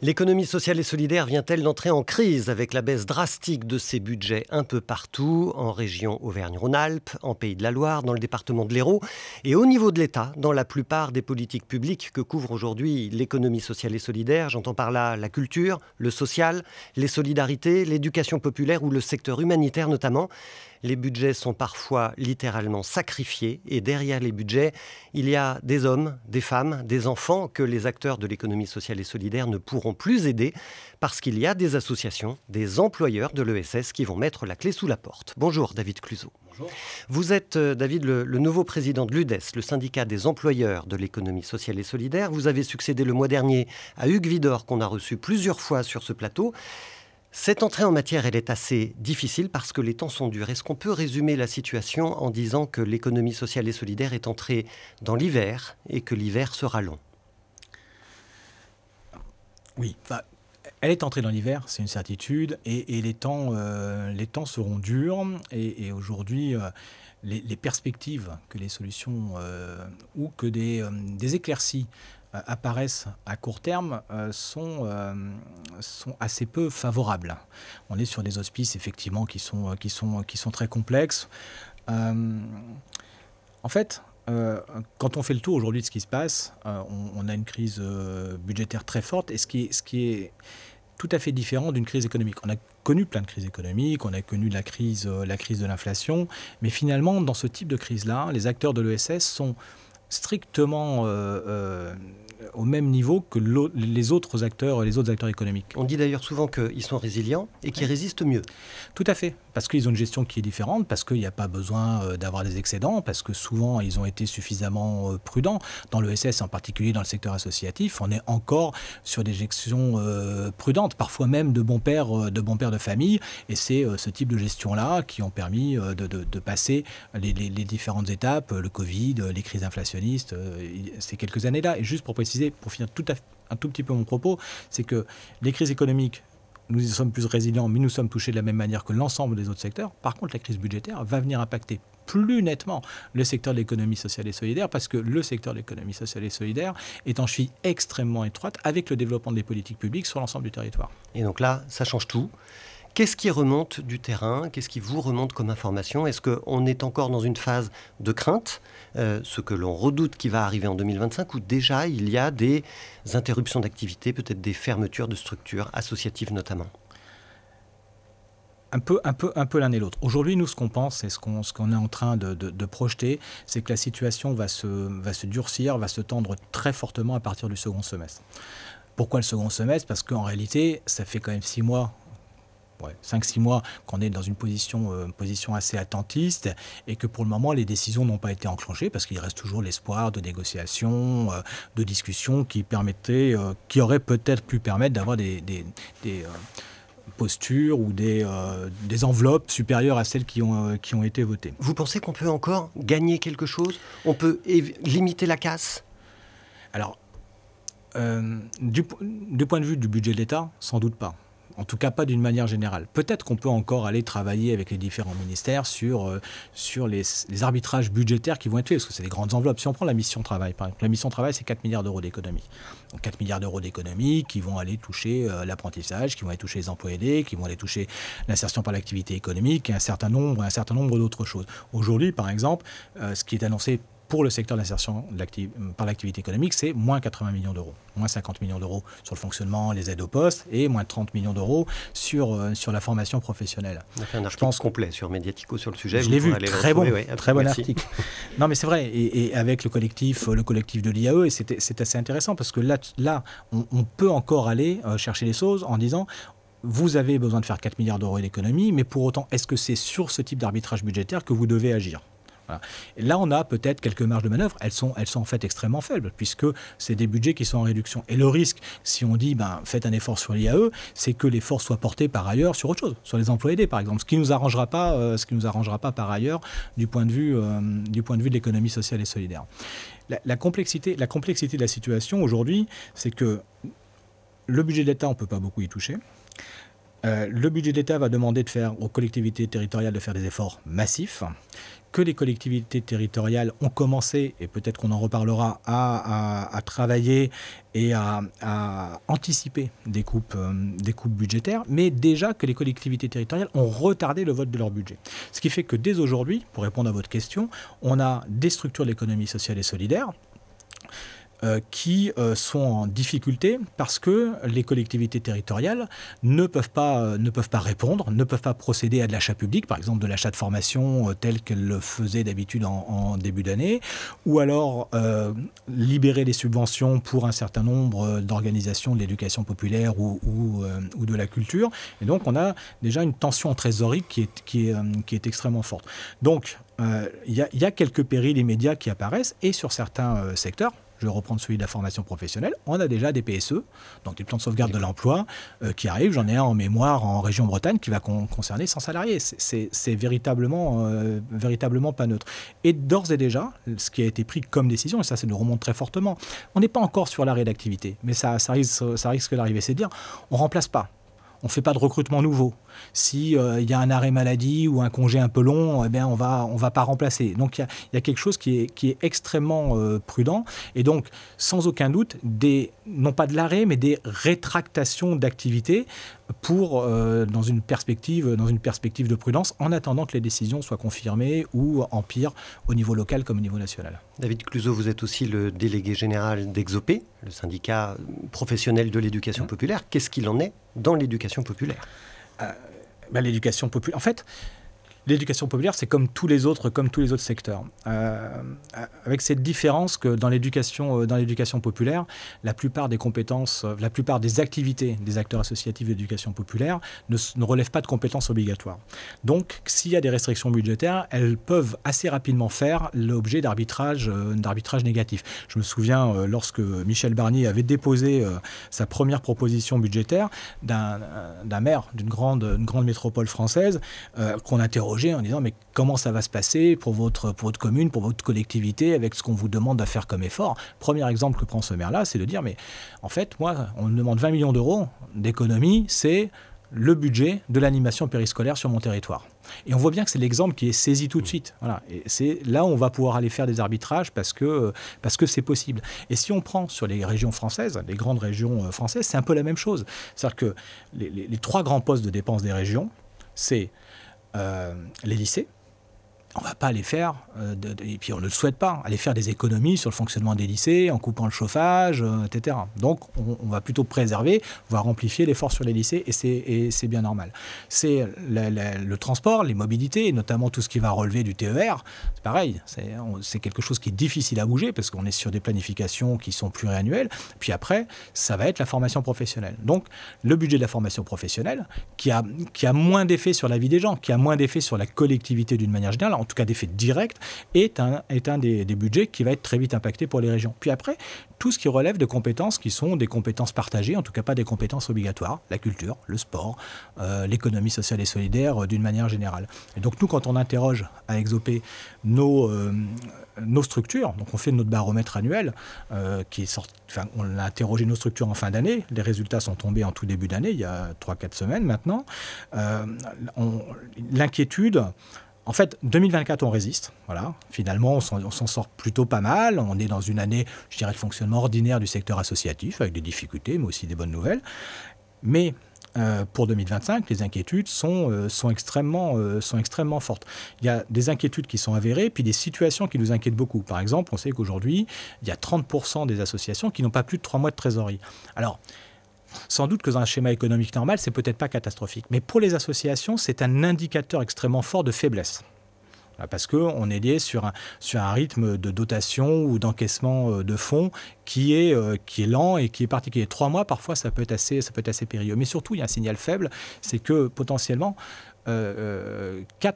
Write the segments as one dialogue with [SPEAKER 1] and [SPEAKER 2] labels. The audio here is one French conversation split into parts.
[SPEAKER 1] L'économie sociale et solidaire vient-elle d'entrer en crise avec la baisse drastique de ses budgets un peu partout, en région Auvergne-Rhône-Alpes, en Pays de la Loire, dans le département de l'Hérault et au niveau de l'État, dans la plupart des politiques publiques que couvre aujourd'hui l'économie sociale et solidaire. J'entends par là la culture, le social, les solidarités, l'éducation populaire ou le secteur humanitaire notamment. Les budgets sont parfois littéralement sacrifiés et derrière les budgets, il y a des hommes, des femmes, des enfants que les acteurs de l'économie sociale et solidaire ne pourront plus aider parce qu'il y a des associations, des employeurs de l'ESS qui vont mettre la clé sous la porte. Bonjour David Cluzot.
[SPEAKER 2] Bonjour.
[SPEAKER 1] Vous êtes, David, le nouveau président de l'UDES, le syndicat des employeurs de l'économie sociale et solidaire. Vous avez succédé le mois dernier à Hugues Vidor qu'on a reçu plusieurs fois sur ce plateau. Cette entrée en matière, elle est assez difficile parce que les temps sont durs. Est-ce qu'on peut résumer la situation en disant que l'économie sociale et solidaire est entrée dans l'hiver et que l'hiver sera long?
[SPEAKER 2] Oui, elle est entrée dans l'hiver, c'est une certitude, et les temps seront durs. Et aujourd'hui, les perspectives que les solutions ou que des éclaircies apparaissent à court terme sont assez peu favorables. On est sur des auspices effectivement qui sont très complexes. En fait, quand on fait le tour aujourd'hui de ce qui se passe, on a une crise budgétaire très forte, et ce qui est tout à fait différent d'une crise économique. On a connu plein de crises économiques, on a connu la crise de l'inflation, mais finalement, dans ce type de crise-là, les acteurs de l'ESS sont strictement au même niveau que les autres acteurs économiques.
[SPEAKER 1] On dit d'ailleurs souvent qu'ils sont résilients et qu'ils résistent mieux.
[SPEAKER 2] Tout à fait, parce qu'ils ont une gestion qui est différente, parce qu'il n'y a pas besoin d'avoir des excédents, parce que souvent ils ont été suffisamment prudents. Dans l'ESS, en particulier dans le secteur associatif, on est encore sur des gestions prudentes, parfois même de bons pères de famille, et c'est ce type de gestion-là qui ont permis de passer les différentes étapes, le Covid, les crises inflationnistes, ces quelques années-là. Et juste pour préciser, pour finir un tout petit peu mon propos, c'est que les crises économiques, nous y sommes plus résilients, mais nous sommes touchés de la même manière que l'ensemble des autres secteurs. Par contre, la crise budgétaire va venir impacter plus nettement le secteur de l'économie sociale et solidaire, parce que le secteur de l'économie sociale et solidaire est en cheville extrêmement étroite avec le développement des politiques publiques sur l'ensemble du territoire.
[SPEAKER 1] Et donc là, ça change tout. Qu'est-ce qui remonte du terrain? Qu'est-ce qui vous remonte comme information? Est-ce qu'on est encore dans une phase de crainte, ce que l'on redoute qui va arriver en 2025, ou déjà il y a des interruptions d'activité, peut-être des fermetures de structures associatives notamment?
[SPEAKER 2] Un peu l'un et l'autre. Aujourd'hui, nous, ce qu'on pense et ce qu'on est en train de projeter, c'est que la situation va se durcir, va se tendre très fortement à partir du second semestre. Pourquoi le second semestre? Parce qu'en réalité, ça fait quand même 6 mois, 5-6 mois qu'on est dans une position assez attentiste, et que pour le moment, les décisions n'ont pas été enclenchées parce qu'il reste toujours l'espoir de négociations, de discussions qui auraient peut-être pu permettre d'avoir des postures ou des enveloppes supérieures à celles qui ont été votées.
[SPEAKER 1] Vous pensez qu'on peut encore gagner quelque chose? On peut limiter la casse?
[SPEAKER 2] Alors, du point de vue du budget de l'État, sans doute pas. En tout cas, pas d'une manière générale. Peut-être qu'on peut encore aller travailler avec les différents ministères sur les arbitrages budgétaires qui vont être faits, parce que c'est des grandes enveloppes. Si on prend la mission travail, par exemple, la mission travail, c'est 4 milliards d'euros d'économie. Donc 4 milliards d'euros d'économie qui vont aller toucher l'apprentissage, qui vont aller toucher les emplois aidés, qui vont aller toucher l'insertion par l'activité économique et un certain nombre d'autres choses. Aujourd'hui, par exemple, ce qui est annoncé pour le secteur d'insertion par l'activité économique, c'est moins 80 millions d'euros. Moins 50 millions d'euros sur le fonctionnement, les aides au poste, et moins 30 millions d'euros sur la formation professionnelle.
[SPEAKER 1] On a fait un article complet sur Mediatico sur le sujet.
[SPEAKER 2] Je l'ai vu, très bon article. Non, mais c'est vrai, et avec le collectif de l'IAE, et c'est assez intéressant, parce que là on peut encore aller chercher les choses en disant: vous avez besoin de faire 4 milliards d'euros d'économie, mais pour autant, est-ce que c'est sur ce type d'arbitrage budgétaire que vous devez agir ? Voilà. Et là, on a peut-être quelques marges de manœuvre. Elles sont en fait extrêmement faibles, puisque c'est des budgets qui sont en réduction. Et le risque, si on dit faites un effort sur l'IAE, c'est que l'effort soit porté par ailleurs sur autre chose, sur les emplois aidés par exemple, ce qui nous arrangera pas par ailleurs du point de vue de l'économie sociale et solidaire. La complexité de la situation aujourd'hui, c'est que le budget de l'État, on ne peut pas beaucoup y toucher. Le budget d'État va demander aux collectivités territoriales de faire des efforts massifs, que les collectivités territoriales ont commencé, et peut-être qu'on en reparlera, à travailler et à anticiper des coupes budgétaires, mais déjà que les collectivités territoriales ont retardé le vote de leur budget. Ce qui fait que dès aujourd'hui, pour répondre à votre question, on a des structures de l'économie sociale et solidaire qui sont en difficulté parce que les collectivités territoriales ne peuvent pas répondre, ne peuvent pas procéder à de l'achat public, par exemple de l'achat de formation tel qu'elles le faisaient d'habitude en début d'année, ou alors libérer les subventions pour un certain nombre d'organisations de l'éducation populaire ou de la culture. Et donc on a déjà une tension en trésorerie qui est extrêmement forte. Donc il y a quelques périls immédiats qui apparaissent et sur certains secteurs. Je vais reprendre celui de la formation professionnelle. On a déjà des PSE, donc des plans de sauvegarde de l'emploi, qui arrivent. J'en ai un en mémoire en région Bretagne qui va concerner 100 salariés. C'est véritablement pas neutre. Et d'ores et déjà, ce qui a été pris comme décision, et ça nous remonte très fortement, on n'est pas encore sur l'arrêt d'activité, mais ça risque d'arriver. C'est dire, on ne remplace pas. On ne fait pas de recrutement nouveau. S'il y a un arrêt maladie ou un congé un peu long, eh bien on va pas remplacer. Donc il y a quelque chose qui est extrêmement prudent. Et donc, sans aucun doute, non pas de l'arrêt, mais des rétractations d'activité dans une perspective de prudence, en attendant que les décisions soient confirmées ou empirent au niveau local comme au niveau national.
[SPEAKER 1] David Cluzot, vous êtes aussi le délégué général d'Exopé, le syndicat professionnel de l'éducation populaire. Qu'est-ce qu'il en est dans l'éducation populaire ?
[SPEAKER 2] L'éducation populaire, en fait, l'éducation populaire, c'est comme tous les autres secteurs. Avec cette différence que dans l'éducation populaire, la plupart des compétences, la plupart des activités des acteurs associatifs d'éducation populaire ne relèvent pas de compétences obligatoires. Donc, s'il y a des restrictions budgétaires, elles peuvent assez rapidement faire l'objet d'arbitrages négatifs. Je me souviens, lorsque Michel Barnier avait déposé sa première proposition budgétaire d'un maire d'une grande métropole française qu'on interrogeait en disant mais comment ça va se passer pour votre commune, pour votre collectivité avec ce qu'on vous demande à faire comme effort. Premier exemple que prend ce maire-là, c'est de dire mais en fait moi on me demande 20 millions d'euros d'économie, c'est le budget de l'animation périscolaire sur mon territoire. Et on voit bien que c'est l'exemple qui est saisi tout de suite. Voilà. Et c'est là où on va pouvoir aller faire des arbitrages parce que c'est possible. Et si on prend sur les régions françaises, les grandes régions françaises, c'est un peu la même chose. C'est-à-dire que les trois grands postes de dépenses des régions, c'est les lycées. On ne va pas aller faire, et puis on ne le souhaite pas, aller faire des économies sur le fonctionnement des lycées en coupant le chauffage, etc. Donc on va plutôt préserver, voire amplifier l'effort sur les lycées, et c'est bien normal. C'est le transport, les mobilités, et notamment tout ce qui va relever du TER. C'est pareil, c'est quelque chose qui est difficile à bouger parce qu'on est sur des planifications qui sont pluriannuelles. Puis après, ça va être la formation professionnelle. Donc le budget de la formation professionnelle, qui a moins d'effet sur la vie des gens, qui a moins d'effet sur la collectivité d'une manière générale, en tout cas d'effet direct, est un des budgets qui va être très vite impacté pour les régions. Puis après, tout ce qui relève de compétences qui sont des compétences partagées, en tout cas pas des compétences obligatoires, la culture, le sport, l'économie sociale et solidaire d'une manière générale. Et donc nous, quand on interroge à Exopé nos structures, donc on fait notre baromètre annuel, on a interrogé nos structures en fin d'année, les résultats sont tombés en tout début d'année, il y a 3-4 semaines maintenant. L'inquiétude... En fait, 2024, on résiste. Voilà. Finalement, on s'en sort plutôt pas mal. On est dans une année, je dirais, de fonctionnement ordinaire du secteur associatif, avec des difficultés, mais aussi des bonnes nouvelles. Mais pour 2025, les inquiétudes sont extrêmement fortes. Il y a des inquiétudes qui sont avérées, puis des situations qui nous inquiètent beaucoup. Par exemple, on sait qu'aujourd'hui, il y a 30% des associations qui n'ont pas plus de 3 mois de trésorerie. Alors, sans doute que dans un schéma économique normal, c'est peut-être pas catastrophique. Mais pour les associations, c'est un indicateur extrêmement fort de faiblesse. Parce qu'on est lié sur un rythme de dotation ou d'encaissement de fonds qui est lent et qui est particulier. 3 mois, parfois, ça peut être assez périlleux. Mais surtout, il y a un signal faible, c'est que potentiellement, 4%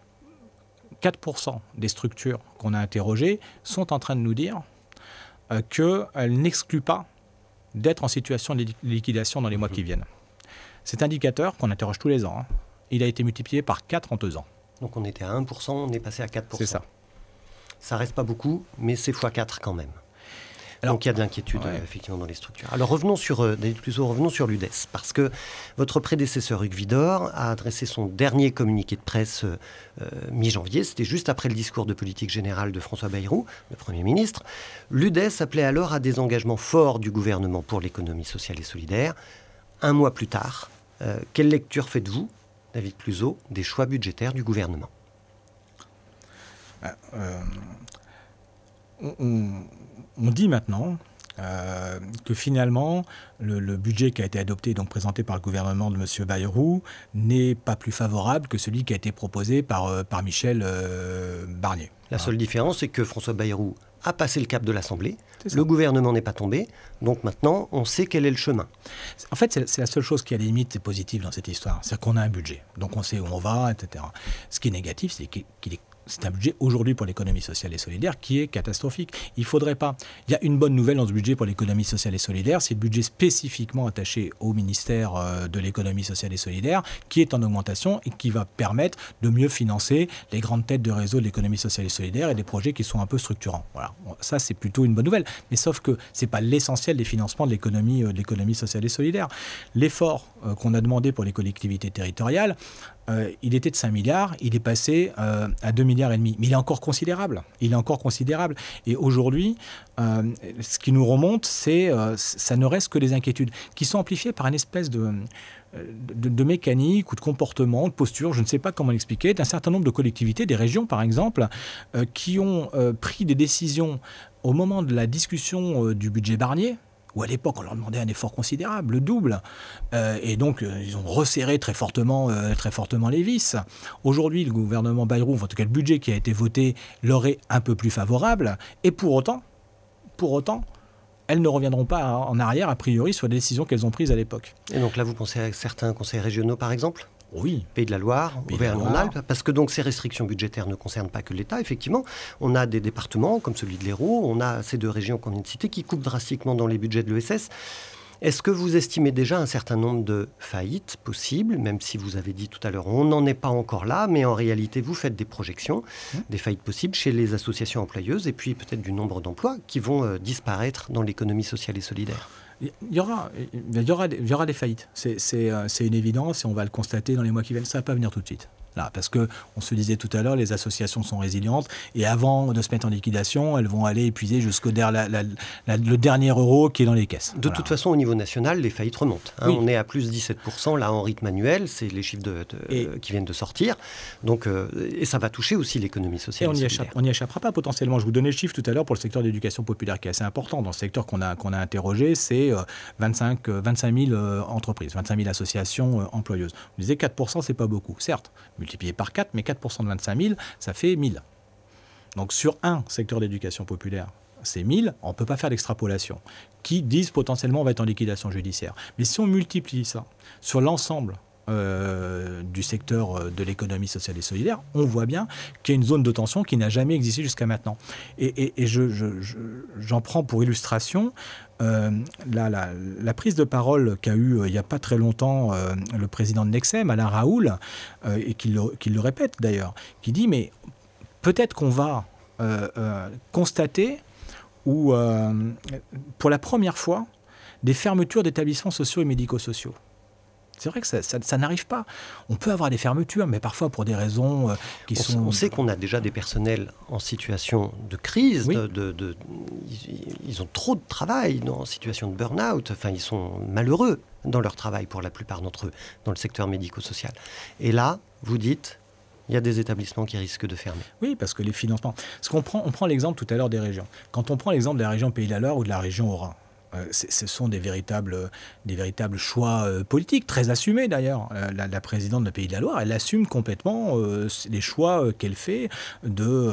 [SPEAKER 2] des structures qu'on a interrogées sont en train de nous dire qu'elles n'excluent pas d'être en situation de liquidation dans les mois qui viennent. Cet indicateur, qu'on interroge tous les ans, il a été multiplié par 4 en 2 ans.
[SPEAKER 1] Donc on était à 1%, on est passé à 4%.
[SPEAKER 2] C'est ça.
[SPEAKER 1] Ça reste pas beaucoup, mais c'est x4 quand même. Donc il y a de l'inquiétude effectivement dans les structures. Alors revenons sur l'UDES, parce que votre prédécesseur Hugues Widor a adressé son dernier communiqué de presse mi-janvier, c'était juste après le discours de politique générale de François Bayrou, le Premier ministre. L'UDES appelait alors à des engagements forts du gouvernement pour l'économie sociale et solidaire. Un mois plus tard, quelle lecture faites-vous, David Cluzo, des choix budgétaires du gouvernement ?
[SPEAKER 2] On dit maintenant que finalement, le budget qui a été adopté, donc présenté par le gouvernement de M. Bayrou, n'est pas plus favorable que celui qui a été proposé par Michel Barnier.
[SPEAKER 1] La seule différence, c'est que François Bayrou a passé le cap de l'Assemblée, le gouvernement n'est pas tombé, donc maintenant on sait quel est le chemin.
[SPEAKER 2] En fait, c'est la seule chose qui à la limite est positive dans cette histoire, c'est qu'on a un budget, donc on sait où on va, etc. Ce qui est négatif, c'est c'est un budget aujourd'hui pour l'économie sociale et solidaire qui est catastrophique. Il ne faudrait pas. Il y a une bonne nouvelle dans ce budget pour l'économie sociale et solidaire, c'est le budget spécifiquement attaché au ministère de l'économie sociale et solidaire qui est en augmentation et qui va permettre de mieux financer les grandes têtes de réseau de l'économie sociale et solidaire et des projets qui sont un peu structurants. Voilà. Ça, c'est plutôt une bonne nouvelle. Mais sauf que ce n'est pas l'essentiel des financements de l'économie sociale et solidaire. L'effort qu'on a demandé pour les collectivités territoriales, il était de 5 milliards, il est passé à 2 milliards et demi. Mais il est encore considérable. Et aujourd'hui, ce qui nous remonte, ça ne reste que des inquiétudes qui sont amplifiées par une espèce de mécanique ou de comportement, de posture, je ne sais pas comment l'expliquer, d'un certain nombre de collectivités, des régions par exemple, qui ont pris des décisions au moment de la discussion du budget Barnier, où à l'époque on leur demandait un effort considérable, le double, et donc ils ont resserré très fortement les vis. Aujourd'hui, le gouvernement Bayrou, en tout cas le budget qui a été voté, leur est un peu plus favorable, et pour autant, elles ne reviendront pas en arrière, a priori, sur les décisions qu'elles ont prises à l'époque.
[SPEAKER 1] Et donc là, vous pensez à certains conseils régionaux, par exemple ?
[SPEAKER 2] Oui.
[SPEAKER 1] Pays de la Loire, Auvergne-Rhône-Alpes, parce que donc ces restrictions budgétaires ne concernent pas que l'État, effectivement. On a des départements, comme celui de l'Hérault, on a ces deux régions qu'on vient de citer, qui coupent drastiquement dans les budgets de l'ESS. Est-ce que vous estimez déjà un certain nombre de faillites possibles, même si vous avez dit tout à l'heure, on n'en est pas encore là, mais en réalité, vous faites des projections, des faillites possibles chez les associations employeuses, et puis peut-être du nombre d'emplois qui vont disparaître dans l'économie sociale et solidaire ?
[SPEAKER 2] Il y aura des faillites. C'est une évidence et on va le constater dans les mois qui viennent. Ça ne va pas venir tout de suite. Là, parce qu'on se disait tout à l'heure, les associations sont résilientes et avant de se mettre en liquidation, elles vont aller épuiser jusqu'au le dernier euro qui est dans les caisses.
[SPEAKER 1] De toute façon, au niveau national, les faillites remontent. Oui. On est à plus 17% là en rythme annuel, c'est les chiffres qui viennent de sortir. Donc, et ça va toucher aussi l'économie sociale et solidaire.
[SPEAKER 2] On n'y échappera pas potentiellement. Je vous donnais le chiffre tout à l'heure pour le secteur d'éducation populaire qui est assez important. Dans le secteur qu'on a interrogé, c'est 25 000 entreprises, 25 000 associations employeuses. Vous disiez 4%, c'est pas beaucoup, certes. Multiplié par 4, mais 4% de 25 000, ça fait 1000. Donc sur un secteur d'éducation populaire, c'est 1000, on ne peut pas faire d'extrapolation, qui disent potentiellement on va être en liquidation judiciaire. Mais si on multiplie ça sur l'ensemble du secteur de l'économie sociale et solidaire, on voit bien qu'il y a une zone de tension qui n'a jamais existé jusqu'à maintenant. Et j'en prends pour illustration la prise de parole qu'a eue il n'y a pas très longtemps le président de Nexem, Alain Raoul, et qui le répète d'ailleurs, qui dit mais peut-être qu'on va constater pour la première fois des fermetures d'établissements sociaux et médico-sociaux. C'est vrai que ça n'arrive pas. On peut avoir des fermetures, mais parfois pour des raisons
[SPEAKER 1] On sait qu'on a déjà des personnels en situation de crise. Oui. Ils ont trop de travail, en situation de burn-out. Enfin, ils sont malheureux dans leur travail, pour la plupart d'entre eux, dans le secteur médico-social. Et là, vous dites, il y a des établissements qui risquent de fermer.
[SPEAKER 2] Oui, parce que les financements... Parce qu'on prend l'exemple tout à l'heure des régions. Quand on prend l'exemple de la région Pays de la Loire ou de la région Haut-Rhin, ce sont des véritables choix politiques, très assumés d'ailleurs. La présidente de Pays de la Loire, elle assume complètement les choix qu'elle fait de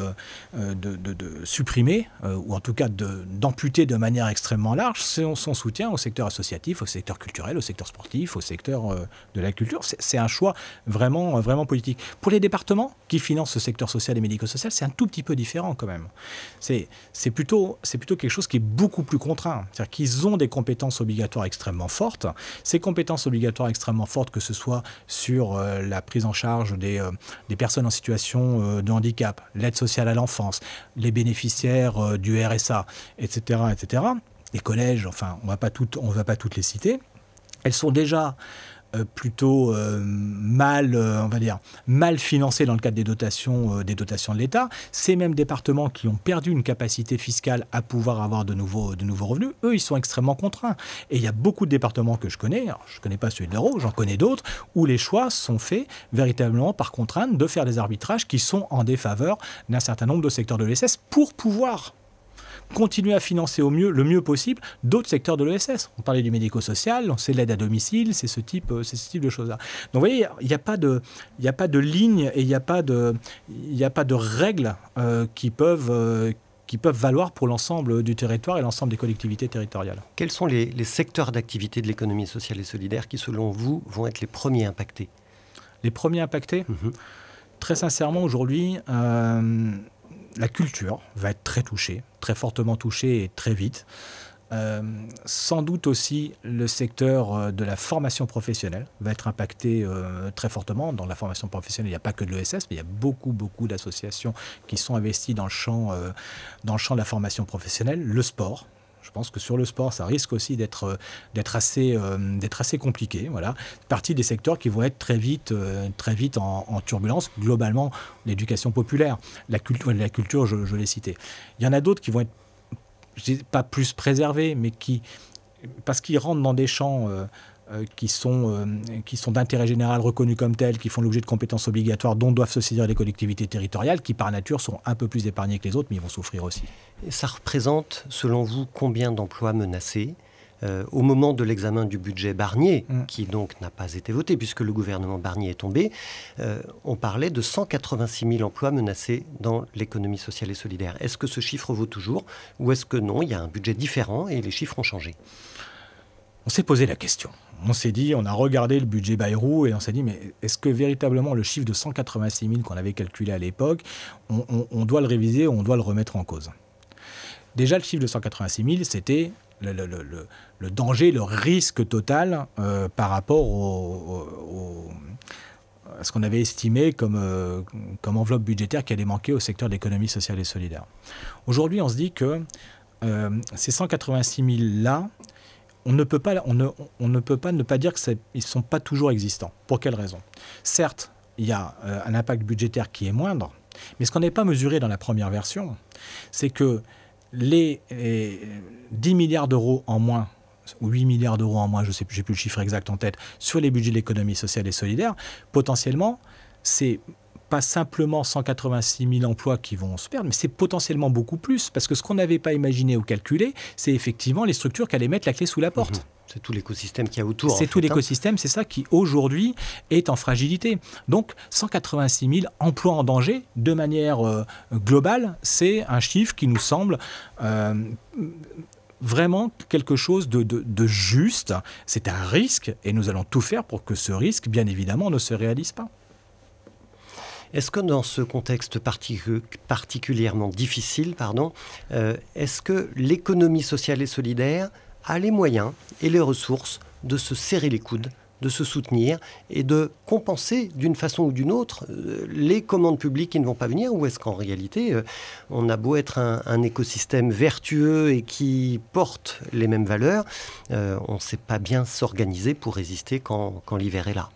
[SPEAKER 2] supprimer, ou en tout cas d'amputer de manière extrêmement large son soutien au secteur associatif, au secteur culturel, au secteur sportif, au secteur de la culture. C'est un choix vraiment, vraiment politique. Pour les départements qui financent ce secteur social et médico-social, c'est un tout petit peu différent quand même. C'est plutôt quelque chose qui est beaucoup plus contraint. C'est-à-dire qu'ils ils ont des compétences obligatoires extrêmement fortes. Ces compétences obligatoires extrêmement fortes, que ce soit sur la prise en charge des personnes en situation de handicap, l'aide sociale à l'enfance, les bénéficiaires du RSA, etc., etc., les collèges, enfin, on ne va pas toutes les citer, elles sont déjà plutôt mal financées dans le cadre des dotations de l'État. Ces mêmes départements qui ont perdu une capacité fiscale à pouvoir avoir de nouveaux revenus, eux, ils sont extrêmement contraints. Et il y a beaucoup de départements que je connais, alors, je ne connais pas celui de l'Hérault, j'en connais d'autres, où les choix sont faits véritablement par contrainte de faire des arbitrages qui sont en défaveur d'un certain nombre de secteurs de l'ESS pour pouvoir continuer à financer le mieux possible d'autres secteurs de l'ESS. On parlait du médico-social, c'est l'aide à domicile, c'est ce type de choses-là. Donc vous voyez, il n'y a pas de ligne et il n'y a pas de règles qui peuvent valoir pour l'ensemble du territoire et l'ensemble des collectivités territoriales.
[SPEAKER 1] Quels sont les secteurs d'activité de l'économie sociale et solidaire qui, selon vous, vont être les premiers impactés?
[SPEAKER 2] Les premiers impactés Très sincèrement, aujourd'hui, la culture va être très touchée, très fortement touchée et très vite. Sans doute aussi le secteur de la formation professionnelle va être impacté très fortement. Dans la formation professionnelle, il n'y a pas que de l'ESS, mais il y a beaucoup d'associations qui sont investies dans le champ de la formation professionnelle. Le sport. Je pense que sur le sport, ça risque aussi d'être assez compliqué. Voilà. Partie des secteurs qui vont être très vite en turbulence. Globalement, l'éducation populaire, la culture, je l'ai cité. Il y en a d'autres qui vont être, je dis pas plus préservés, mais parce qu'ils rentrent dans des champs qui sont d'intérêt général reconnus comme tels, qui font l'objet de compétences obligatoires dont doivent se saisir les collectivités territoriales, qui par nature sont un peu plus épargnées que les autres, mais ils vont souffrir aussi.
[SPEAKER 1] Et ça représente, selon vous, combien d'emplois menacés au moment de l'examen du budget Barnier, qui donc n'a pas été voté puisque le gouvernement Barnier est tombé, on parlait de 186 000 emplois menacés dans l'économie sociale et solidaire. Est-ce que ce chiffre vaut toujours ou est-ce que non, il y a un budget différent et les chiffres ont changé?
[SPEAKER 2] On s'est posé la question. On s'est dit, on a regardé le budget Bayrou et on s'est dit, mais est-ce que véritablement le chiffre de 186 000 qu'on avait calculé à l'époque, on doit le réviser ou on doit le remettre en cause? Déjà, le chiffre de 186 000, c'était le danger, le risque total par rapport à ce qu'on avait estimé comme enveloppe budgétaire qui allait manquer au secteur de l'économie sociale et solidaire. Aujourd'hui, on se dit que ces 186 000-là, on ne peut pas ne pas dire qu'ils ne sont pas toujours existants. Pour quelle raison? Certes, il y a un impact budgétaire qui est moindre, mais ce qu'on n'est pas mesuré dans la première version, c'est que les 10 milliards d'euros en moins, ou 8 milliards d'euros en moins, je n'ai plus le chiffre exact en tête, sur les budgets de l'économie sociale et solidaire, potentiellement, c'est pas simplement 186 000 emplois qui vont se perdre, mais c'est potentiellement beaucoup plus. Parce que ce qu'on n'avait pas imaginé ou calculé, c'est effectivement les structures qui allaient mettre la clé sous la porte.
[SPEAKER 1] C'est tout l'écosystème qu'il y a autour.
[SPEAKER 2] C'est tout l'écosystème, c'est ça qui aujourd'hui est en fragilité. Donc 186 000 emplois en danger, de manière globale, c'est un chiffre qui nous semble vraiment quelque chose de juste. C'est un risque et nous allons tout faire pour que ce risque, bien évidemment, ne se réalise pas.
[SPEAKER 1] Est-ce que dans ce contexte particulièrement difficile, est-ce que l'économie sociale et solidaire a les moyens et les ressources de se serrer les coudes, de se soutenir et de compenser d'une façon ou d'une autre les commandes publiques qui ne vont pas venir? Ou est-ce qu'en réalité, on a beau être un écosystème vertueux et qui porte les mêmes valeurs, on ne sait pas bien s'organiser pour résister quand l'hiver est là?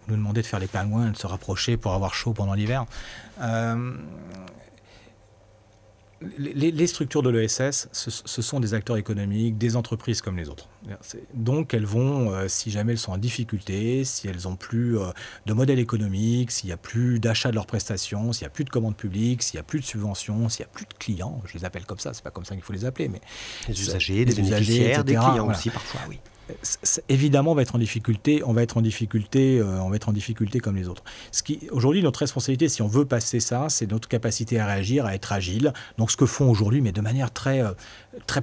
[SPEAKER 2] Nous demander de faire les pingouins, de se rapprocher pour avoir chaud pendant l'hiver. Les structures de l'ESS, ce sont des acteurs économiques, des entreprises comme les autres. Donc elles vont, si jamais elles sont en difficulté, si elles n'ont plus de modèle économique, s'il n'y a plus d'achat de leurs prestations, s'il n'y a plus de commandes publiques, s'il n'y a plus de subventions, s'il n'y a plus de clients, je les appelle comme ça, c'est pas comme ça qu'il faut les appeler, mais
[SPEAKER 1] des usagers, des bénéficiaires, des clients voilà. Aussi parfois, oui.
[SPEAKER 2] Évidemment, on va être en difficulté comme les autres. Aujourd'hui, notre responsabilité, si on veut passer ça, c'est notre capacité à réagir, à être agile. Donc, ce que font aujourd'hui, mais de manière très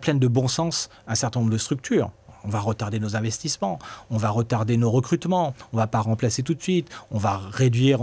[SPEAKER 2] pleine de bon sens, un certain nombre de structures. va retarder nos investissements, on va retarder nos recrutements, on ne va pas remplacer tout de suite, on va réduire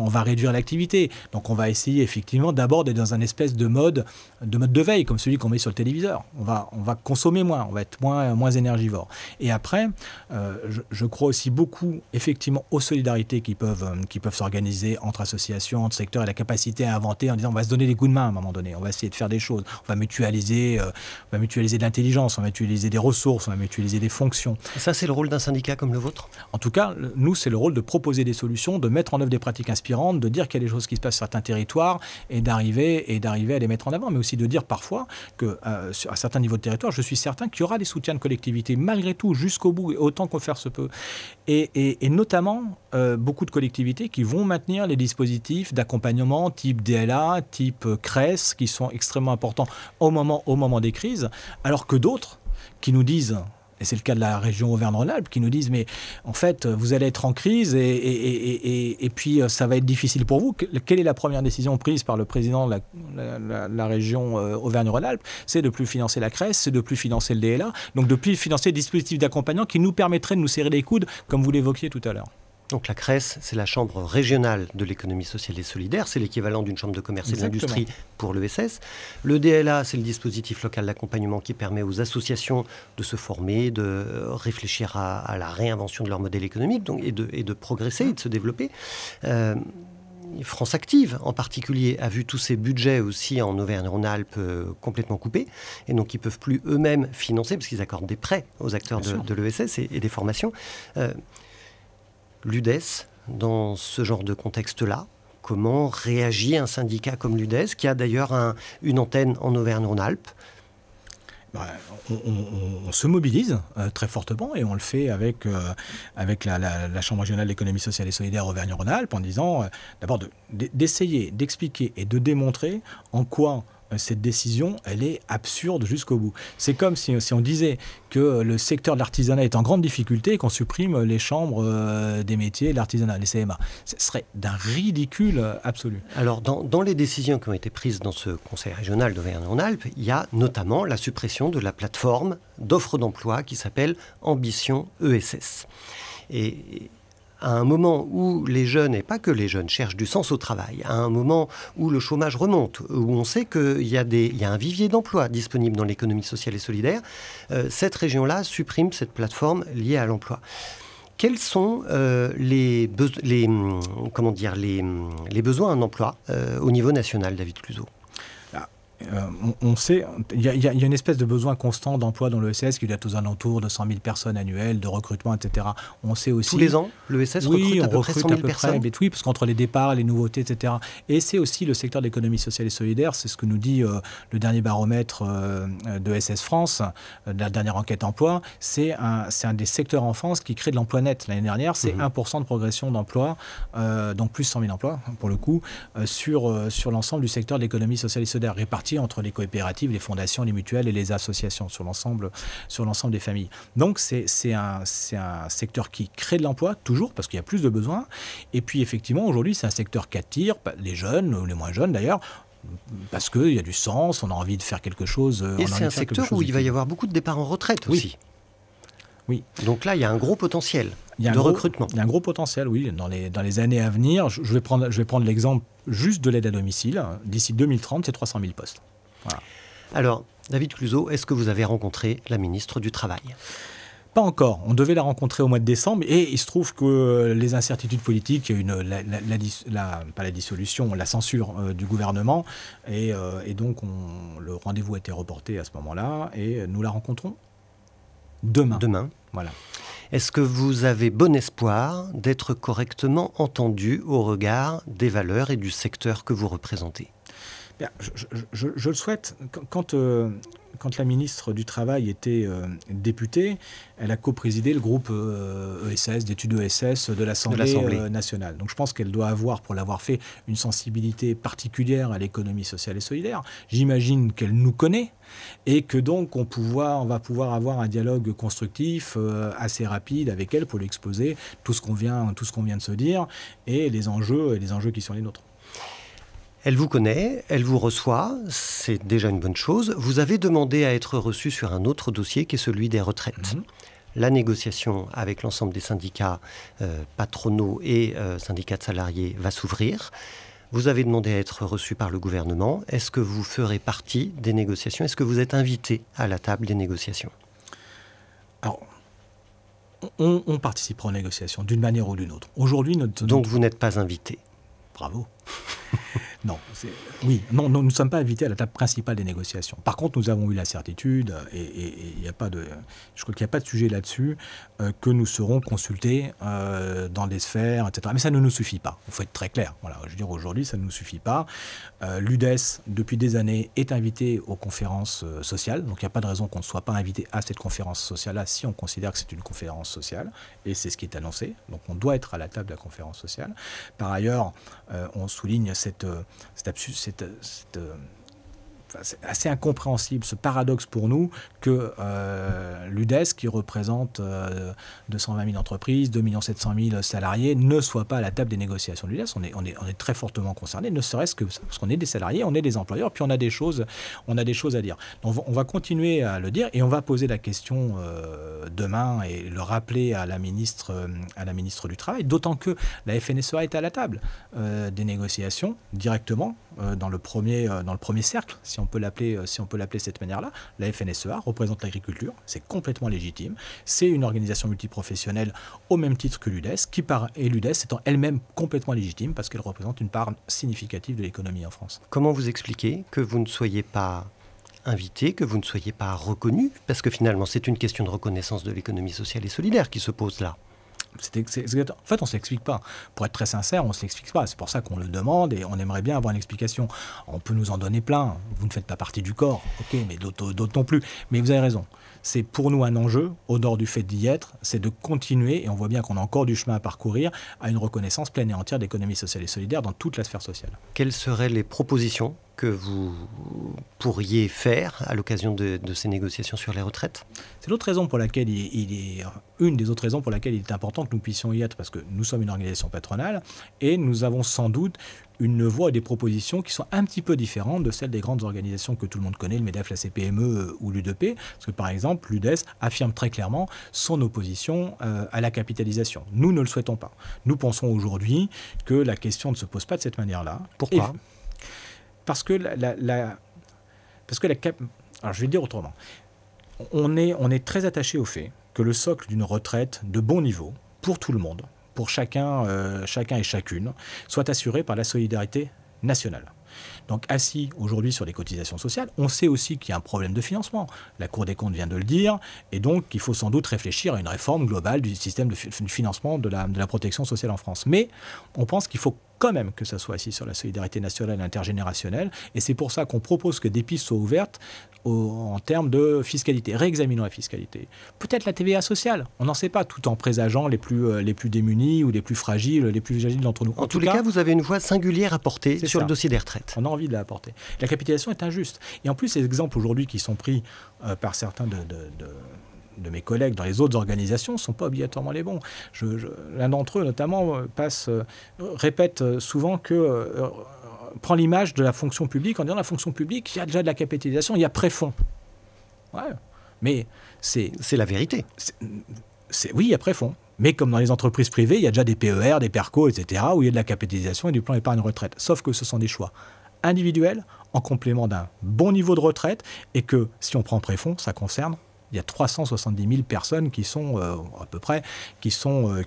[SPEAKER 2] l'activité. Donc on va essayer effectivement d'abord d'être dans un espèce de mode de veille, comme celui qu'on met sur le téléviseur. On va consommer moins, on va être moins énergivore. Et après, je crois aussi beaucoup effectivement aux solidarités qui peuvent s'organiser entre associations, entre secteurs, et la capacité à inventer en disant on va se donner des coups de main à un moment donné, on va essayer de faire des choses, on va mutualiser de l'intelligence, on va mutualiser des ressources, on va mutualiser des fonctions.
[SPEAKER 1] Et ça, c'est le rôle d'un syndicat comme le vôtre ?
[SPEAKER 2] En tout cas, nous, c'est le rôle de proposer des solutions, de mettre en œuvre des pratiques inspirantes, de dire qu'il y a des choses qui se passent sur certains territoires et d'arriver à les mettre en avant, mais aussi de dire parfois qu'à certains niveaux de territoire, je suis certain qu'il y aura des soutiens de collectivités, malgré tout, jusqu'au bout, autant qu'on faire se peut. Et notamment, beaucoup de collectivités qui vont maintenir les dispositifs d'accompagnement type DLA, type CRES, qui sont extrêmement importants au moment des crises, alors que d'autres qui nous disent, et c'est le cas de la région Auvergne-Rhône-Alpes, qui nous disent mais en fait vous allez être en crise et puis ça va être difficile pour vous. Quelle est la première décision prise par le président de la région Auvergne-Rhône-Alpes? C'est de ne plus financer la CRES, c'est de ne plus financer le DLA, donc de ne plus financer les dispositifs d'accompagnement qui nous permettraient de nous serrer les coudes, comme vous l'évoquiez tout à l'heure.
[SPEAKER 1] Donc la CRES, c'est la chambre régionale de l'économie sociale et solidaire, c'est l'équivalent d'une chambre de commerce et d'industrie pour l'ESS. Le DLA, c'est le dispositif local d'accompagnement qui permet aux associations de se former, de réfléchir à la réinvention de leur modèle économique et de progresser et de se développer. France Active, en particulier, a vu tous ses budgets aussi en Auvergne-Rhône-Alpes complètement coupés. Et donc, ils ne peuvent plus eux-mêmes financer, parce qu'ils accordent des prêts aux acteurs de l'ESS et des formations. L'UDES, dans ce genre de contexte-là, comment réagit un syndicat comme l'UDES, qui a d'ailleurs une antenne en Auvergne-Rhône-Alpes ?
[SPEAKER 2] On se mobilise très fortement et on le fait avec la Chambre régionale de l'économie sociale et solidaire Auvergne-Rhône-Alpes en disant d'abord d'essayer d'expliquer et de démontrer en quoi cette décision, elle est absurde jusqu'au bout. C'est comme si on disait que le secteur de l'artisanat est en grande difficulté et qu'on supprime les chambres des métiers et de l'artisanat, les CMA. Ce serait d'un ridicule absolu.
[SPEAKER 1] Alors, dans les décisions qui ont été prises dans ce conseil régional d'Auvergne-Rhône-Alpes, il y a notamment la suppression de la plateforme d'offres d'emploi qui s'appelle Ambition ESS. Et à un moment où les jeunes, et pas que les jeunes, cherchent du sens au travail, à un moment où le chômage remonte, où on sait qu'il y a un vivier d'emploi disponible dans l'économie sociale et solidaire, cette région-là supprime cette plateforme liée à l'emploi. Quels sont les besoins en emploi au niveau national, David Cluzot ?
[SPEAKER 2] On sait, il y a une espèce de besoin constant d'emploi dans l'ESS qui doit être aux alentours de 100 000 personnes annuelles, de recrutement, etc. On sait aussi...
[SPEAKER 1] Tous les ans, l'ESS recrute à peu près 100 000 personnes.
[SPEAKER 2] Oui, parce qu'entre les départs, les nouveautés, etc. Et c'est aussi le secteur de l'économie sociale et solidaire, c'est ce que nous dit le dernier baromètre de SS France, la dernière enquête emploi, c'est un des secteurs en France qui crée de l'emploi net. L'année dernière, c'est 1% de progression d'emploi, donc plus 100 000 emplois, pour le coup, sur l'ensemble du secteur de l'économie sociale et solidaire, réparti entre les coopératives, les fondations, les mutuelles et les associations sur l'ensemble des familles. Donc c'est un secteur qui crée de l'emploi, toujours, parce qu'il y a plus de besoins. Et puis effectivement, aujourd'hui, c'est un secteur qui attire les jeunes, ou les moins jeunes d'ailleurs, parce qu'il y a du sens, on a envie de faire quelque chose.
[SPEAKER 1] Et c'est un secteur où il va y avoir beaucoup de départs en retraite aussi.
[SPEAKER 2] Oui.
[SPEAKER 1] Donc là, il y a un gros potentiel de recrutement.
[SPEAKER 2] Il y a un gros potentiel, oui. Dans les années à venir, je vais prendre l'exemple juste de l'aide à domicile. D'ici 2030, c'est 300 000 postes. Voilà.
[SPEAKER 1] Alors, David Cluzot, est-ce que vous avez rencontré la ministre du Travail ?
[SPEAKER 2] Pas encore. On devait la rencontrer au mois de décembre et il se trouve que les incertitudes politiques, il y a pas la dissolution, la censure du gouvernement et donc le rendez-vous a été reporté à ce moment-là et nous la rencontrons demain. Voilà.
[SPEAKER 1] Est-ce que vous avez bon espoir d'être correctement entendu au regard des valeurs et du secteur que vous représentez ?
[SPEAKER 2] Bien, je le souhaite. Quand la ministre du Travail était députée, elle a coprésidé le groupe ESS, d'études ESS de l'Assemblée nationale. Donc je pense qu'elle doit avoir, pour l'avoir fait, une sensibilité particulière à l'économie sociale et solidaire. J'imagine qu'elle nous connaît et que donc on va pouvoir avoir un dialogue constructif assez rapide avec elle pour lui exposer tout ce qu'on vient de se dire et les enjeux qui sont les nôtres.
[SPEAKER 1] Elle vous connaît, elle vous reçoit, c'est déjà une bonne chose. Vous avez demandé à être reçu sur un autre dossier qui est celui des retraites. la négociation avec l'ensemble des syndicats patronaux et syndicats de salariés va s'ouvrir. Vous avez demandé à être reçu par le gouvernement. Est-ce que vous ferez partie des négociations? Est-ce que vous êtes invité à la table des négociations?
[SPEAKER 2] Alors, on participera aux négociations d'une manière ou d'une autre. Aujourd'hui,
[SPEAKER 1] Donc vous n'êtes pas invité?
[SPEAKER 2] Bravo. Non, nous ne sommes pas invités à la table principale des négociations. Par contre, nous avons eu la certitude, et je crois qu'il n'y a pas de sujet là-dessus, que nous serons consultés dans des sphères, etc. Mais ça ne nous suffit pas. Il faut être très clair. Voilà, je veux dire, aujourd'hui, ça ne nous suffit pas. L'UDES, depuis des années, est invité aux conférences sociales. Donc, il n'y a pas de raison qu'on ne soit pas invité à cette conférence sociale-là si on considère que c'est une conférence sociale. Et c'est ce qui est annoncé. Donc, on doit être à la table de la conférence sociale. Par ailleurs, on souligne c'est assez incompréhensible, ce paradoxe pour nous, que l'UDES, qui représente 220 000 entreprises, 2 700 000 salariés, ne soit pas à la table des négociations de l'UDES. On est très fortement concernés, ne serait-ce que ça, parce qu'on est des salariés, on est des employeurs, puis on a des choses à dire. Donc, on va continuer à le dire, et on va poser la question demain et le rappeler à la ministre du Travail, d'autant que la FNSEA est à la table des négociations directement dans le premier cercle, si on peut l'appeler de cette manière-là. La FNSEA représente l'agriculture, c'est complètement légitime. C'est une organisation multiprofessionnelle au même titre que l'UDES, et l'UDES étant elle-même complètement légitime parce qu'elle représente une part significative de l'économie en France.
[SPEAKER 1] Comment vous expliquez que vous ne soyez pas invité, que vous ne soyez pas reconnu? Parce que finalement, c'est une question de reconnaissance de l'économie sociale et solidaire qui se pose là.
[SPEAKER 2] En fait, on ne se l'explique pas. Pour être très sincère, on ne se l'explique pas. C'est pour ça qu'on le demande et on aimerait bien avoir une explication. On peut nous en donner plein. Vous ne faites pas partie du corps, ok, mais d'autres non plus. Mais vous avez raison. C'est pour nous un enjeu, au nord du fait d'y être, c'est de continuer, et on voit bien qu'on a encore du chemin à parcourir, à une reconnaissance pleine et entière d'économie sociale et solidaire dans toute la sphère sociale.
[SPEAKER 1] Quelles seraient les propositions que vous pourriez faire à l'occasion de ces négociations sur les retraites?
[SPEAKER 2] C'est l'autre raison pour laquelle une des autres raisons pour laquelle il est important que nous puissions y être, parce que nous sommes une organisation patronale et nous avons sans doute une voix et des propositions qui sont un petit peu différentes de celles des grandes organisations que tout le monde connaît, le MEDEF, la CPME ou l'UDP. Parce que par exemple, l'UDES affirme très clairement son opposition à la capitalisation. Nous ne le souhaitons pas. Nous pensons aujourd'hui que la question ne se pose pas de cette manière-là.
[SPEAKER 1] Pourquoi ?
[SPEAKER 2] Parce que alors je vais le dire autrement. On est très attaché au fait que le socle d'une retraite de bon niveau, pour tout le monde, pour chacun et chacune, soit assuré par la solidarité nationale. Donc assis aujourd'hui sur les cotisations sociales, on sait aussi qu'il y a un problème de financement. La Cour des comptes vient de le dire, et donc il faut sans doute réfléchir à une réforme globale du système de financement de la protection sociale en France. Mais on pense qu'il faut quand même que ça soit assis sur la solidarité nationale et intergénérationnelle, et c'est pour ça qu'on propose que des pistes soient ouvertes en termes de fiscalité. Réexaminons la fiscalité. Peut-être la TVA sociale, on n'en sait pas, tout en présageant les plus démunis ou les plus fragiles d'entre nous.
[SPEAKER 1] En tous les cas, vous avez une voix singulière à porter sur le dossier des retraites.
[SPEAKER 2] On a envie de la porter. La capitalisation est injuste. Et en plus, ces exemples aujourd'hui qui sont pris par certains de mes collègues dans les autres organisations ne sont pas obligatoirement les bons. L'un d'entre eux, notamment, répète souvent que... prend l'image de la fonction publique en disant la fonction publique, il y a déjà de la capitalisation, il y a préfonds. Ouais, mais c'est
[SPEAKER 1] la vérité.
[SPEAKER 2] Oui, il y a préfonds. Mais comme dans les entreprises privées, il y a déjà des PER, des PERCO, etc., où il y a de la capitalisation et du plan épargne retraite. Sauf que ce sont des choix individuels en complément d'un bon niveau de retraite et que si on prend préfonds, ça concerne... Il y a 370 000 personnes qui sont, à peu près, qui ont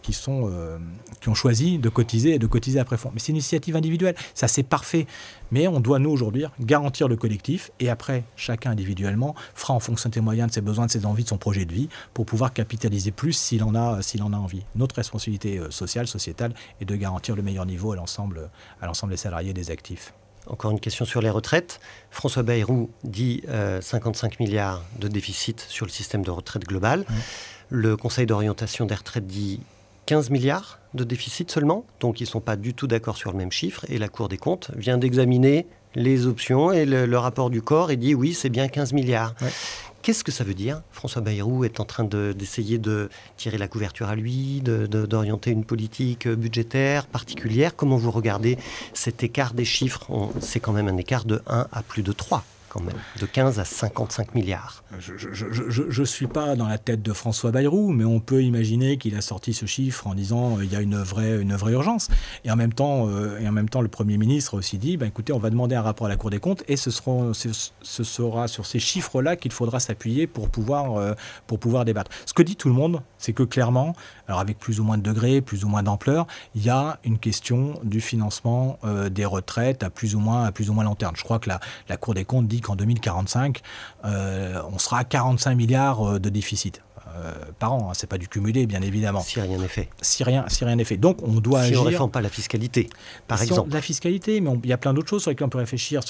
[SPEAKER 2] choisi de cotiser à préfonds. Mais c'est une initiative individuelle. Ça, c'est parfait. Mais on doit, nous, aujourd'hui, garantir le collectif. Et après, chacun individuellement fera en fonction de ses moyens, de ses besoins, de ses envies, de son projet de vie, pour pouvoir capitaliser plus s'il en a envie. Notre responsabilité sociale, sociétale, est de garantir le meilleur niveau à l'ensemble des salariés et des actifs.
[SPEAKER 1] Encore une question sur les retraites. François Bayrou dit 55 milliards de déficit sur le système de retraite global. Le Conseil d'orientation des retraites dit 15 milliards de déficit seulement. Donc ils ne sont pas du tout d'accord sur le même chiffre. Et la Cour des comptes vient d'examiner les options et le rapport du corps et dit oui, c'est bien 15 milliards. Ouais. Qu'est-ce que ça veut dire? François Bayrou est en train d'essayer de tirer la couverture à lui, d'orienter une politique budgétaire particulière. Comment vous regardez cet écart des chiffres? C'est quand même un écart de 1 à plus de 3. quand même, de 15 à 55 milliards.
[SPEAKER 2] Je ne suis pas dans la tête de François Bayrou, mais on peut imaginer qu'il a sorti ce chiffre en disant il y a une vraie urgence. Et en même temps, le Premier ministre a aussi dit écoutez, on va demander un rapport à la Cour des comptes et ce sera sur ces chiffres-là qu'il faudra s'appuyer pour pouvoir débattre. Ce que dit tout le monde, c'est que clairement, alors avec plus ou moins de degrés, plus ou moins d'ampleur, il y a une question du financement des retraites à plus ou moins long terme. Je crois que la Cour des comptes dit qu'en 2045, on sera à 45 milliards de déficit par an. Ce n'est pas du cumulé, bien évidemment.
[SPEAKER 1] Si rien n'est fait.
[SPEAKER 2] Si rien n'est fait. Donc, on doit agir...
[SPEAKER 1] Si on ne réforme pas la fiscalité, par exemple.
[SPEAKER 2] La fiscalité, mais il y a plein d'autres choses sur lesquelles on peut réfléchir.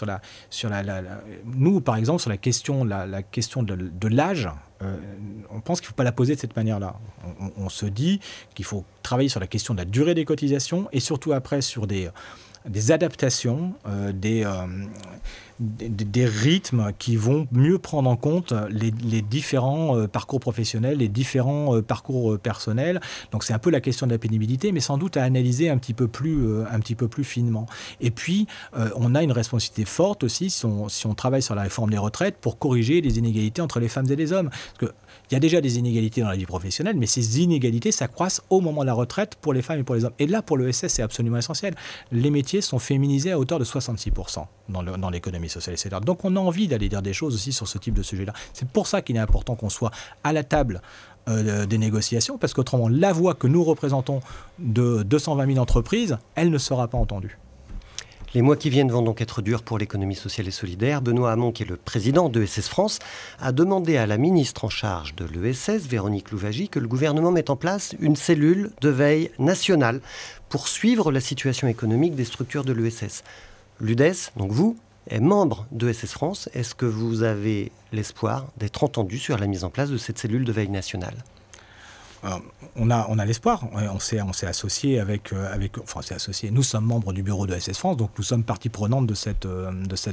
[SPEAKER 2] Nous, par exemple, sur la question de l'âge, on pense qu'il ne faut pas la poser de cette manière-là. On se dit qu'il faut travailler sur la question de la durée des cotisations et surtout après sur des adaptations, des rythmes qui vont mieux prendre en compte les différents parcours professionnels, les différents parcours personnels. Donc c'est un peu la question de la pénibilité, mais sans doute à analyser un petit peu plus finement. Et puis, on a une responsabilité forte aussi si on travaille sur la réforme des retraites pour corriger les inégalités entre les femmes et les hommes. Parce que il y a déjà des inégalités dans la vie professionnelle, mais ces inégalités s'accroissent au moment de la retraite pour les femmes et pour les hommes. Et là, pour l'ESS, c'est absolument essentiel. Les métiers sont féminisés à hauteur de 66% dans l'économie sociale et solidaire. Donc on a envie d'aller dire des choses aussi sur ce type de sujet-là. C'est pour ça qu'il est important qu'on soit à la table des négociations, parce qu'autrement, la voix que nous représentons de 220 000 entreprises, elle ne sera pas entendue.
[SPEAKER 1] Les mois qui viennent vont donc être durs pour l'économie sociale et solidaire. Benoît Hamon, qui est le président d'ESS France, a demandé à la ministre en charge de l'ESS, Véronique Louwagie, que le gouvernement mette en place une cellule de veille nationale pour suivre la situation économique des structures de l'ESS. L'UDES, donc vous, est membre d'ESS France. Est-ce que vous avez l'espoir d'être entendu sur la mise en place de cette cellule de veille nationale ?
[SPEAKER 2] On a l'espoir. On s'est associé Nous sommes membres du bureau de SS France, donc nous sommes partie prenante de cette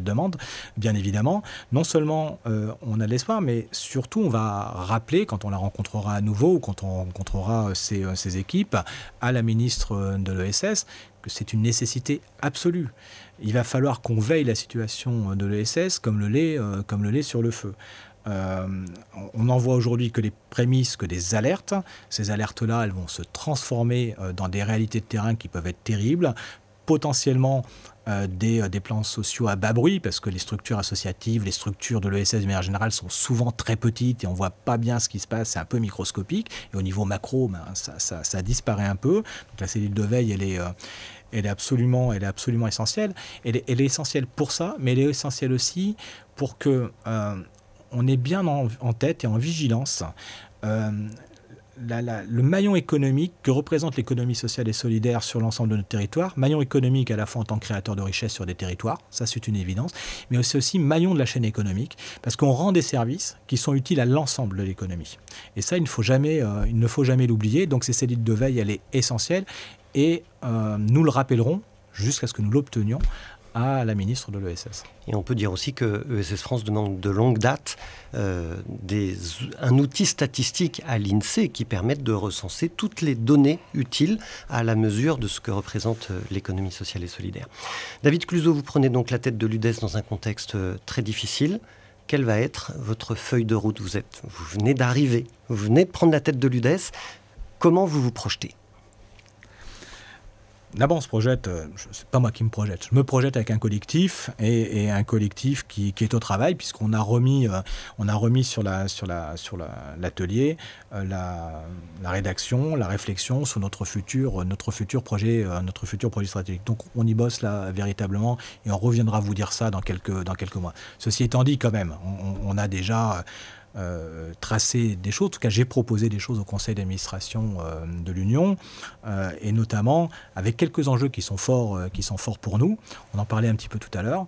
[SPEAKER 2] demande, bien évidemment. Non seulement on a l'espoir, mais surtout on va rappeler, quand on la rencontrera à nouveau, ou quand on rencontrera ses équipes, à la ministre de l'ESS, que c'est une nécessité absolue. Il va falloir qu'on veille la situation de l'ESS comme le lait sur le feu. On n'en voit aujourd'hui que les prémices, que des alertes. Ces alertes-là, elles vont se transformer dans des réalités de terrain qui peuvent être terribles, potentiellement des plans sociaux à bas bruit, parce que les structures associatives, les structures de l'ESS de manière générale sont souvent très petites et on ne voit pas bien ce qui se passe, c'est un peu microscopique. Et au niveau macro, ça disparaît un peu. Donc la cellule de veille, elle est absolument essentielle. Elle est essentielle pour ça, mais elle est essentielle aussi pour que on est bien en tête et en vigilance le maillon économique que représente l'économie sociale et solidaire sur l'ensemble de notre territoire, maillon économique à la fois en tant que créateur de richesse sur des territoires, ça c'est une évidence, mais c'est aussi maillon de la chaîne économique, parce qu'on rend des services qui sont utiles à l'ensemble de l'économie. Et ça, il ne faut jamais l'oublier, donc cette cellule de veille, elle est essentielle, et nous le rappellerons, jusqu'à ce que nous l'obtenions, à la ministre de l'ESS.
[SPEAKER 1] Et on peut dire aussi que ESS France demande de longue date un outil statistique à l'INSEE qui permette de recenser toutes les données utiles à la mesure de ce que représente l'économie sociale et solidaire. David Cluzo, vous prenez donc la tête de l'UDES dans un contexte très difficile. Quelle va être votre feuille de route ? Vous venez d'arriver, vous venez de prendre la tête de l'UDES. Comment vous vous projetez ?
[SPEAKER 2] D'abord, on se projette, c'est pas moi qui me projette, je me projette avec un collectif et un collectif qui est au travail, puisqu'on a remis sur l'atelier la rédaction, la réflexion sur notre futur projet stratégique. Donc on y bosse là véritablement et on reviendra vous dire ça dans quelques mois. Ceci étant dit, quand même, on a déjà tracer des choses. En tout cas, j'ai proposé des choses au conseil d'administration de l'Union, et notamment avec quelques enjeux qui sont forts pour nous. On en parlait un petit peu tout à l'heure.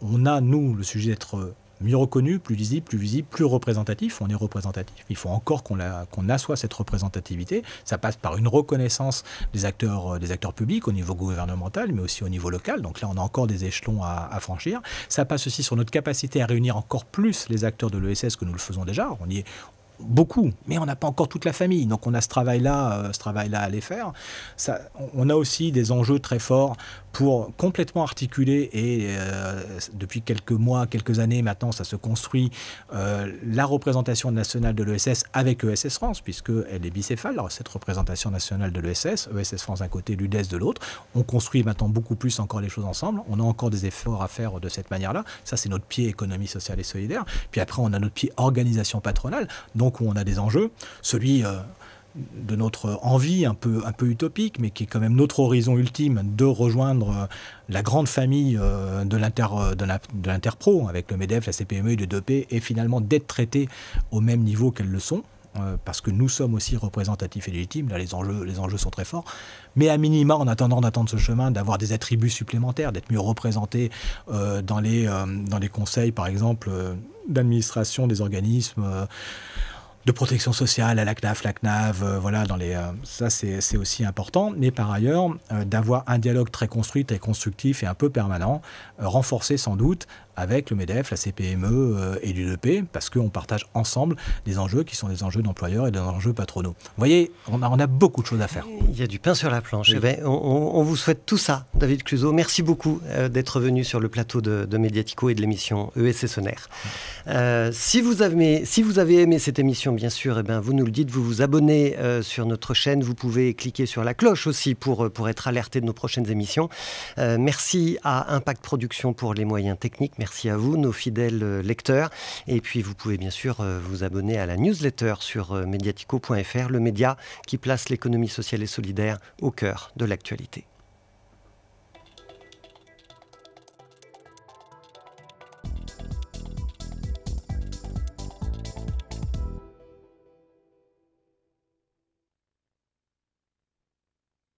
[SPEAKER 2] On a, nous, le sujet d'être mieux reconnu, plus lisible, plus visible, plus représentatif. On est représentatif. Il faut encore qu'on assoie cette représentativité. Ça passe par une reconnaissance des acteurs publics au niveau gouvernemental, mais aussi au niveau local. Donc là, on a encore des échelons à franchir. Ça passe aussi sur notre capacité à réunir encore plus les acteurs de l'ESS que nous le faisons déjà. On y est beaucoup, mais on n'a pas encore toute la famille. Donc on a ce travail-là à aller faire. On a aussi des enjeux très forts pour complètement articuler, et depuis quelques mois, quelques années maintenant, ça se construit, la représentation nationale de l'ESS avec ESS France, puisqu'elle est bicéphale, alors, cette représentation nationale de l'ESS, ESS France d'un côté, l'UDES de l'autre. On construit maintenant beaucoup plus encore les choses ensemble. On a encore des efforts à faire de cette manière-là. Ça, c'est notre pied économie sociale et solidaire. Puis après, on a notre pied organisation patronale, donc où on a des enjeux. Celui de notre envie un peu utopique, mais qui est quand même notre horizon ultime, de rejoindre la grande famille de l'Interpro, avec le MEDEF, la CPME et le 2P, et finalement d'être traités au même niveau qu'elles le sont, parce que nous sommes aussi représentatifs et légitimes. Là, les enjeux sont très forts. Mais à minima, en attendant d'attendre ce chemin, d'avoir des attributs supplémentaires, d'être mieux représentés dans les conseils, par exemple, d'administration des organismes de protection sociale, à la CNAF, la CNAV, voilà, ça c'est aussi important. Mais par ailleurs, d'avoir un dialogue très construit, très constructif et un peu permanent, renforcé sans doute avec le MEDEF, la CPME et l'UDP, parce qu'on partage ensemble des enjeux qui sont des enjeux d'employeurs et des enjeux patronaux. Vous voyez, on a beaucoup de choses à faire.
[SPEAKER 1] Il y a du pain sur la planche.
[SPEAKER 2] Oui.
[SPEAKER 1] Eh bien, on vous souhaite tout ça, David Cluzel. Merci beaucoup d'être venu sur le plateau de Mediatico et de l'émission ESS On Air. Si vous avez aimé cette émission, bien sûr, eh bien, vous nous le dites, vous vous abonnez sur notre chaîne. Vous pouvez cliquer sur la cloche aussi pour être alerté de nos prochaines émissions. Merci à Impact Production pour les moyens techniques. Merci à vous, nos fidèles lecteurs. Et puis, vous pouvez bien sûr vous abonner à la newsletter sur mediatico.fr, le média qui place l'économie sociale et solidaire au cœur de l'actualité.